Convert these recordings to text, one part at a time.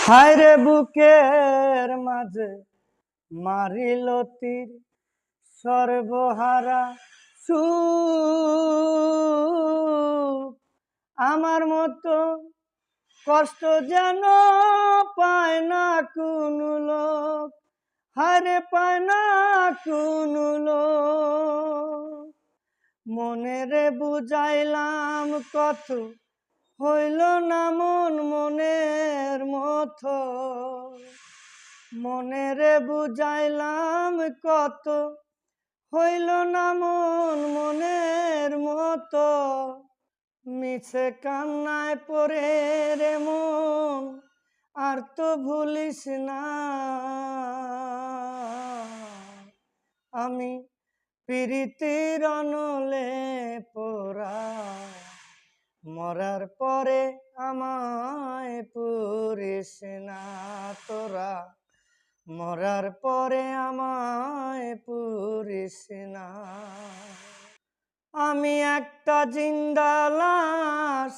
হায় রে বুকের মাঝে মারিল তীর সর্বহারা সুখ আমার মতো কষ্ট যেন পায় না কোনো লোক, হারে পায় না কোনো লোক। মনে রে বুঝাইলাম কত, হইল না মন মনের মতো। মনে রে বুঝাইলাম কত, হইল না মন মনের মতো। মিছে কান্নায় পড়ে রে মন, আর তো ভুলিস না আমি প্রীতির অনলে পোড়া। মরার পরে আমায় পুরিস না তোরা, মরার পরে আমায় পুরিস না। আমি একটা জিন্দা লাশ,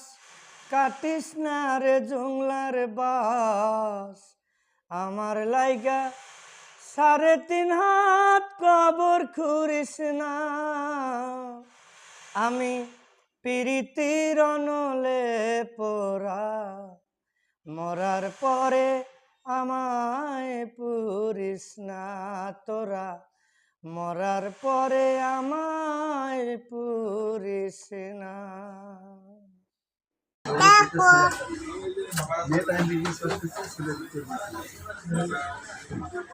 কাটিস না রে জংলার বাস। আমার লাইগা 3.5 হাত কবর খুঁড়িস না। আমি প্রীতির অনলে পোড়া, মরার পরে আমায় পুরিস না তোরা, মরার পরে আমায় পুরিস না।